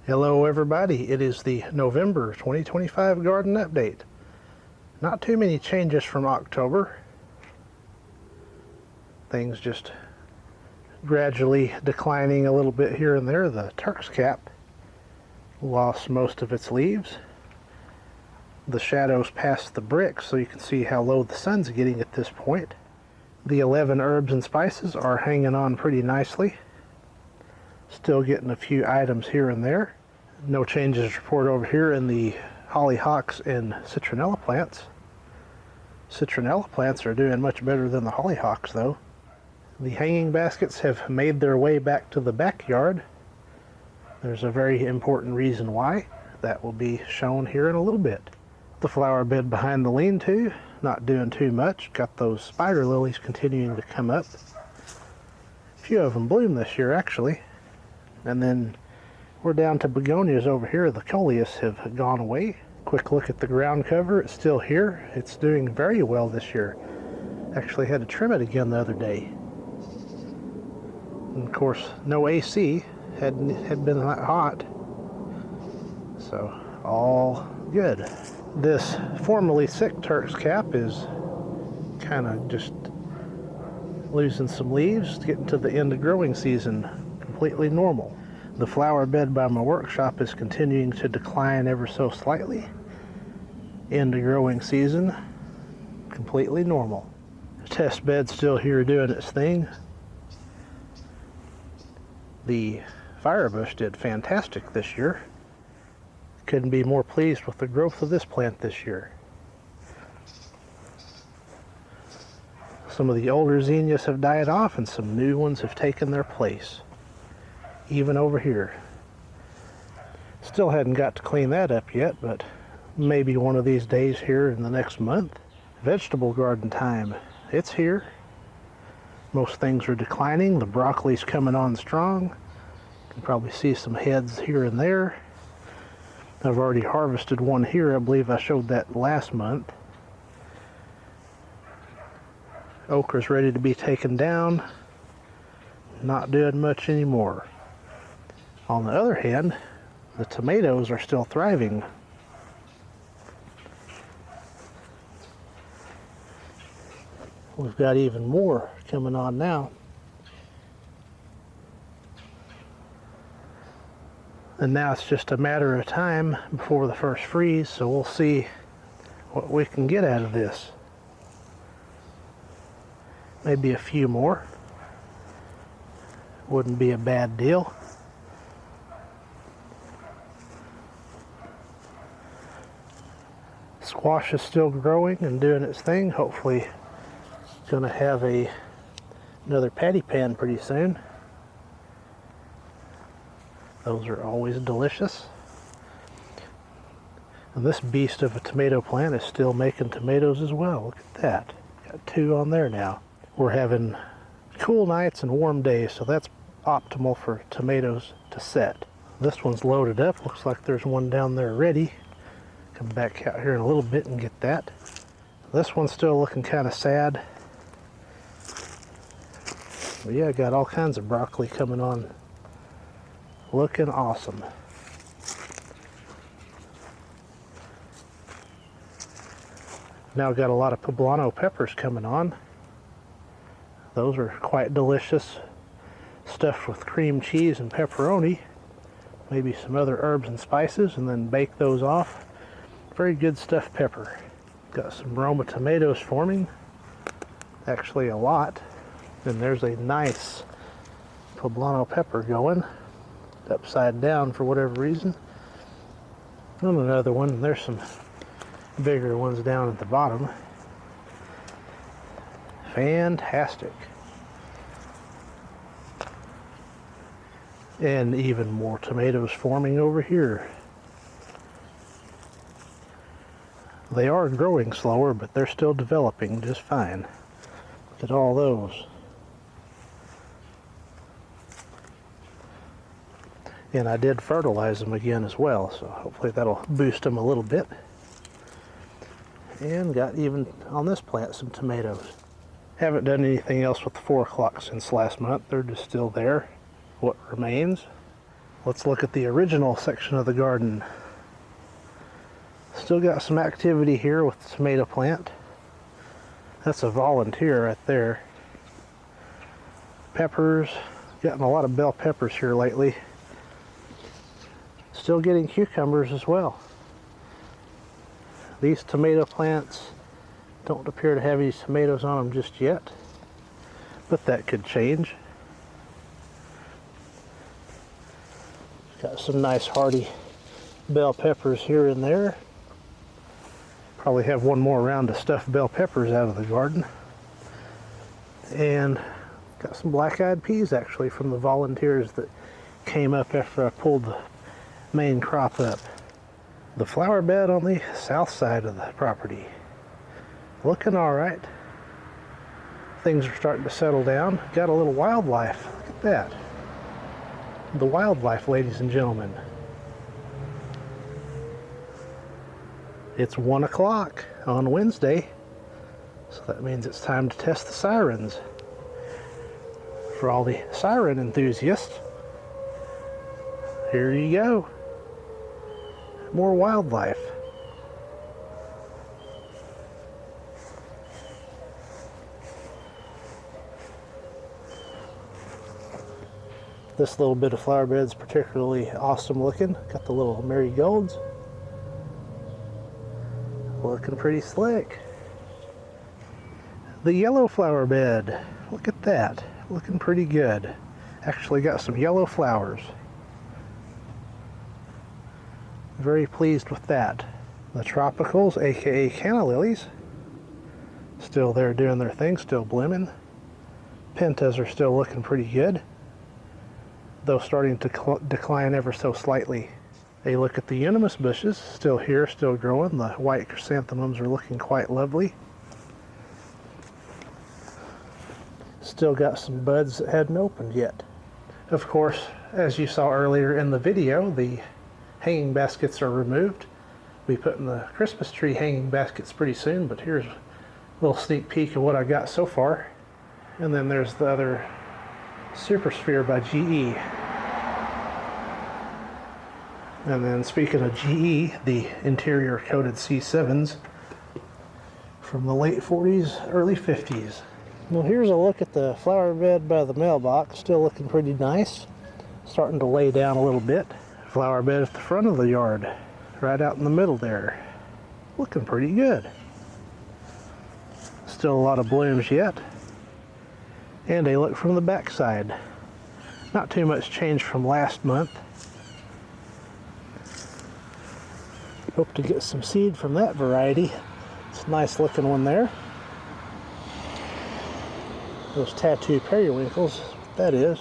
Hello everybody, it is the November 2025 garden update. Not too many changes from October. Things just gradually declining a little bit here and there. The Turk's cap lost most of its leaves. The shadows past the bricks, so you can see how low the sun's getting at this point. The 11 herbs and spices are hanging on pretty nicely. Still getting a few items here and there. No changes to report over here in the hollyhocks and citronella plants. Citronella plants are doing much better than the hollyhocks though. The hanging baskets have made their way back to the backyard. There's a very important reason why. That will be shown here in a little bit. The flower bed behind the lean-to, not doing too much. Got those spider lilies continuing to come up. A few of them bloom this year actually. And then we're down to begonias over here. The coleus have gone away. Quick look at the ground cover. It's still here. It's doing very well this year. Actually had to trim it again the other day. And of course, no AC. Had been that hot. So, all good. This formerly sick Turk's cap is kind of just losing some leaves, getting to the end of growing season. Completely normal. The flower bed by my workshop is continuing to decline ever so slightly. End of growing season, completely normal. The test bed still here doing its thing. The firebush did fantastic this year. Couldn't be more pleased with the growth of this plant this year. Some of the older zinnias have died off and some new ones have taken their place. Even over here. Still hadn't got to clean that up yet, but maybe one of these days here in the next month. Vegetable garden time. It's here. Most things are declining. The broccoli's coming on strong. You can probably see some heads here and there. I've already harvested one here. I believe I showed that last month. Okra's ready to be taken down. Not doing much anymore. On the other hand, the tomatoes are still thriving. We've got even more coming on now. And now it's just a matter of time before the first freeze, so we'll see what we can get out of this. Maybe a few more. Wouldn't be a bad deal. Squash is still growing and doing its thing. Hopefully going to have another patty pan pretty soon. Those are always delicious. And this beast of a tomato plant is still making tomatoes as well. Look at that. Got two on there now. We're having cool nights and warm days, so that's optimal for tomatoes to set. This one's loaded up. Looks like there's one down there ready. Come back out here in a little bit and get that. This one's still looking kind of sad. But yeah, got all kinds of broccoli coming on. Looking awesome. Now got a lot of poblano peppers coming on. Those are quite delicious. Stuffed with cream cheese and pepperoni. Maybe some other herbs and spices, and then bake those off. Very good stuffed pepper. Got some Roma tomatoes forming. Actually a lot. And there's a nice poblano pepper going. Upside down for whatever reason. And another one. There's some bigger ones down at the bottom. Fantastic. And even more tomatoes forming over here. They are growing slower, but they're still developing just fine. Look at all those. And I did fertilize them again as well, so hopefully that'll boost them a little bit. And got even on this plant some tomatoes. Haven't done anything else with the 4 o'clock since last month. They're just still there. What remains. Let's look at the original section of the garden. Still got some activity here with the tomato plant. That's a volunteer right there. Peppers, gotten a lot of bell peppers here lately. Still getting cucumbers as well. These tomato plants don't appear to have any tomatoes on them just yet, but that could change. Got some nice hardy bell peppers here and there. Probably have one more round of stuffed bell peppers out of the garden. And got some black-eyed peas actually from the volunteers that came up after I pulled the main crop up. The flower bed on the south side of the property. Looking alright. Things are starting to settle down. Got a little wildlife. Look at that. The wildlife, ladies and gentlemen. It's 1 o'clock on Wednesday, so that means it's time to test the sirens. For all the siren enthusiasts, here you go. More wildlife. This little bit of flower bed is particularly awesome looking. Got the little marigolds. Looking pretty slick. The yellow flower bed. Look at that. Looking pretty good. Actually got some yellow flowers. Very pleased with that. The tropicals, aka canna lilies, still there doing their thing, still blooming. Pentas are still looking pretty good, though starting to decline ever so slightly. A look at the Unimus bushes, still here, still growing. The white chrysanthemums are looking quite lovely. Still got some buds that hadn't opened yet. Of course, as you saw earlier in the video, the hanging baskets are removed. We'll be putting the Christmas tree hanging baskets pretty soon, but here's a little sneak peek of what I got so far. And then there's the other Super Sphere by GE. And then speaking of GE, the interior coated C7s from the late 40s, early 50s. Well, here's a look at the flower bed by the mailbox. Still looking pretty nice. Starting to lay down a little bit. Flower bed at the front of the yard, right out in the middle there. Looking pretty good. Still a lot of blooms yet. And a look from the back side. Not too much change from last month. Hope to get some seed from that variety. It's a nice looking one there. Those tattoo periwinkles, that is.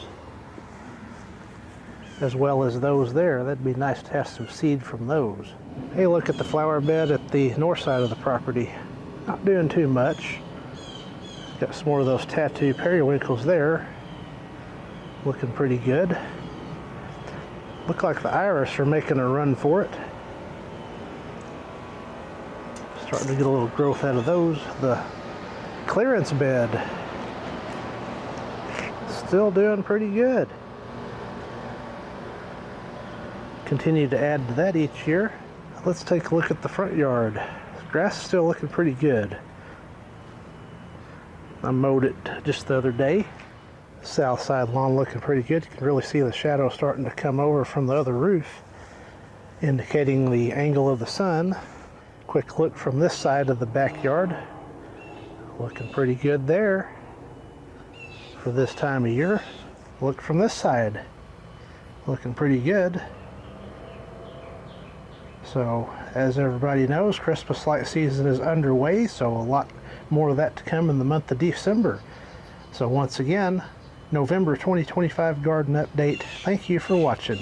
As well as those there. That'd be nice to have some seed from those. Hey, look at the flower bed at the north side of the property. Not doing too much. Got some more of those tattoo periwinkles there. Looking pretty good. Look like the iris are making a run for it. Starting to get a little growth out of those. The clearance bed, still doing pretty good. Continue to add to that each year. Let's take a look at the front yard. The grass is still looking pretty good. I mowed it just the other day. South side lawn looking pretty good. You can really see the shadow starting to come over from the other roof, indicating the angle of the sun. Quick look from this side of the backyard. Looking pretty good there for this time of year. Look from this side. Looking pretty good. So, as everybody knows, Christmas light season is underway, so a lot more of that to come in the month of December. So once again, November 2025 garden update. Thank you for watching.